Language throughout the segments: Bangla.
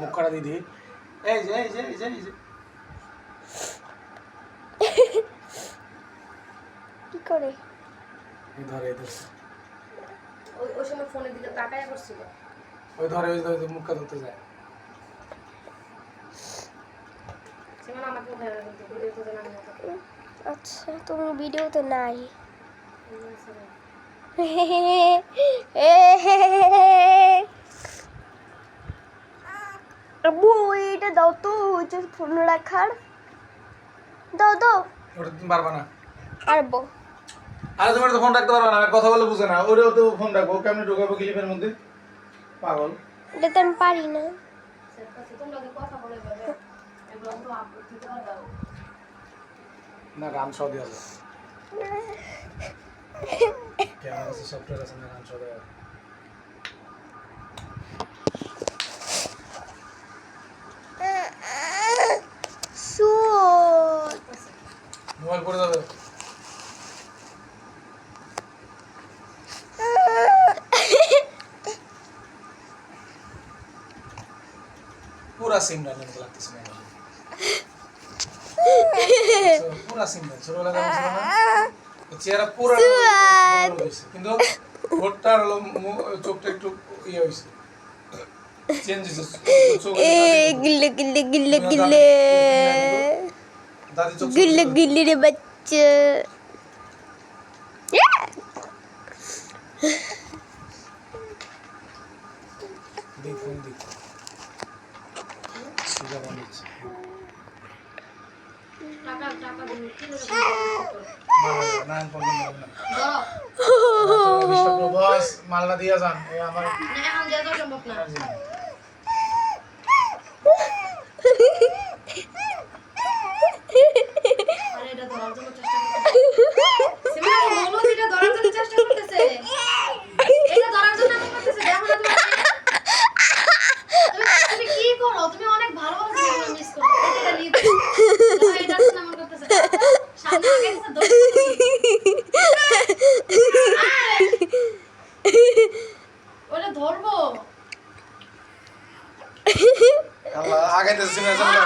মুখটা দিদি এই যে এই যে এই যে এই যে কি করে এই ধরে এই ধরে ওই সময় ফোনের দিকে তাকায় করছিল ওই ধরে মুখটা ধরতে যায় সেখানে আমাকে ভাইরাল করতে ভিডিও তো জানা না আচ্ছা তুমি ভিডিওতে নাই আব্বু এটা দাও তো যে ফোন রাখার দাও দাও ওটা তুমি পারবা না পারবো আরে তুমি তো ফোন রাখতে পারবা না কথা বলে বুঝে না ওরেও তো ফোন রাখবো কেমনে ঢোকাবো ক্লিপের মধ্যে পাগল এটা তো আমি পারি না তোমরা যে কথা বলে যাবে এগুলো তো আপলোড দিতে পারবে না গান সহ দেওয়া যায় কেমন আছে সফটওয়্যার আছে না গান সহ দেওয়া মোবাইল পড়ে যাবে पूरा सिमरन ने लगता है पूरा सिमरन ছোট লাগা ছিল না চেহারা পুরো কিন্তু ঠোঁটটা হলো চোখটা একটু ইয়ে হইছে চেঞ্জ হইছে গিল্লে গিল্লে গিল্লে গিল্লে দাদি চোখ গিল্লে গিল্লে রে বাচ্চা দেখুন দেখুন সুজা বানিয়েছে টাকা দিন কি না প্রবলেম না বিষ্ণু বস মালনা দিয়া যান এই আমার না এখন দেওয়া তো সম্ভব না আরে এটা ধরার জন্য চেষ্টা করতেছে সিমিনা বলো এটা ধরার জন্য চেষ্টা করতেছে এটা ধরার জন্য আমি করতেছে দেখো না তুমি কি করো তুমি অনেক ভালো ভালো জিনিস মিস করো এটা নিয়ে এটা না মন করতেছে সামনে আগে এসে ধরে ওটা ধরবো আল্লাহ আগে তো সিমে যাবে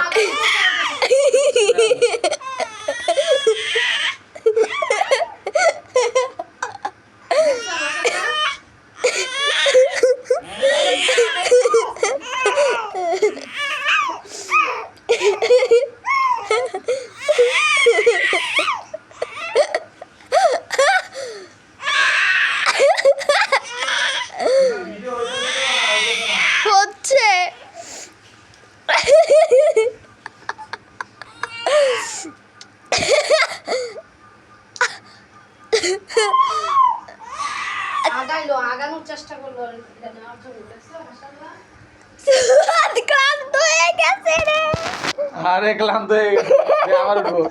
হচ্ছে আগাইলো আগানোর চেষ্টা করলো এটা নেওয়ার জন্য দেখছো মাশাআল্লাহ ক্লান্ত হয়ে গেছে রে আরে ক্লান্ত হয়ে গেছে আবার উঠবো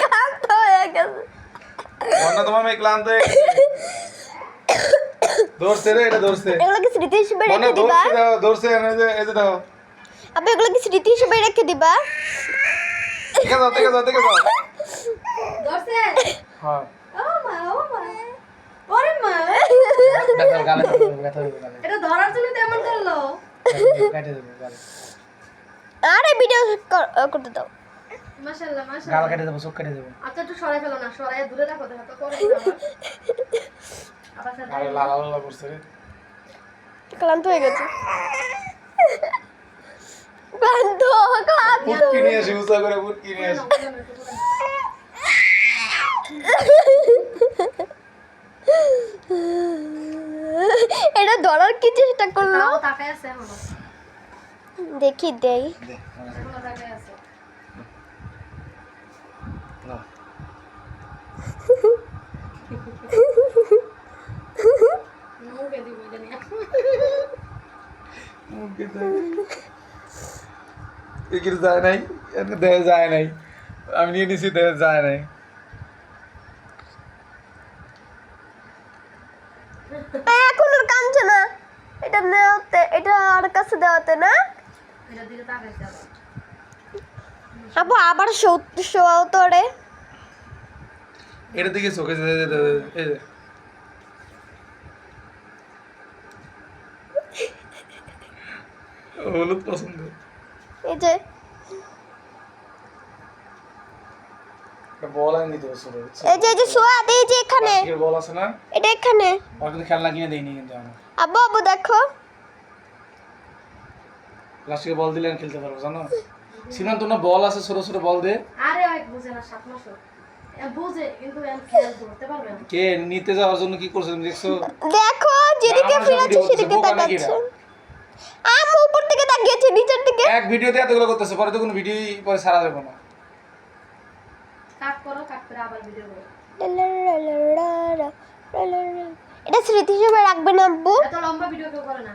ক্লান্ত হয়ে গেছে বন্না তোমার মেয়ে ক্লান্ত হয়ে গেছে দৌড়ছে রে এটা দৌড়ছে এগুলো কি স্মৃতি হিসেবে বন্না রেখে দিবা দৌড়ছে দাও দৌড়ছে এই যে দাও আপনি এগুলো কি স্মৃতি হিসেবে রেখে দিবা দেখে যাও ধরছে হ্যাঁ ও মা ওরে মা ব্যথা গালে ব্যথা গালে এটা ধরার জন্য তেমন করলো কেটে দেবো গালে আরে ভিডিও করতে দাও মাশাআল্লাহ গাল মাশাআল্লাহ কেটে দেবো চোখ কেটে দেবো আচ্ছা একটু সরাই ফেলো না সরাই দূরে রাখো দেখো তো করে আবার আরে লালা করছে রে ক্লান্ত হয়ে গেছে ক্লান্ত পুটকি নিয়ে আসি উঁচা করে পুটকি নিয়ে আসি এটা ধরার কি চেষ্টা করলো তাও তাকায় আছে এখনো দেখি দেই এখনো তাকায় আছে না মুখে দিব এটা নিয়ে মুখে এগিয়ে যায় নাই দেহে যায় নাই আমি নিয়ে নিছি দেহে যায় নাই এখন আর কাঁদছে না এটা নেওয়াতে এটা আর কাছে দেওয়াতে না এটা দিকে তাকাইছে আবার আপু আবার শোয়াও তোরে এটার দিকে চোখে এই যে হলুদ পছন্দ। এই যে একটা বল আনি দিতে বছর এই যে সোয়াদ, এই যে এখানে, প্লাস্টিকের বল আছে না, এটা এখানে। আর কিন্তু খেলনা কিনে দেয়নি কিন্তু আমার। আব্বু আব্বু দেখো, প্লাস্টিকের বল দিলে আমি খেলতে পারবো জানো। সিমান তোমার বল আছে ছোট ছোট বল দে। আরে ওই বুঝে না 7 মাস বুঝে কিন্তু এম খেল ধরতে পারবে না। কে নিতে যাওয়ার জন্য কি করছে তুমি দেখছো? দেখো যেদিকে আমার ফিরাচ্ছে সব সেদিকে ভিডিও করতেছে, বোকা নাকি তাকাচ্ছে। এরা? আম্মু উপর থেকে তাকিয়েছে নিচের দিকে। এক ভিডিওতে এতগুলো করতেছে, পরে তো কোনো ভিডিও পরে ছাড়া যাবে না। কাট করো, কাট করে আবার ভিডিও করো। এটা স্মৃতি হিসেবে রাখবেন আব্বু। এত লম্বা ভিডিও কেউ করে না।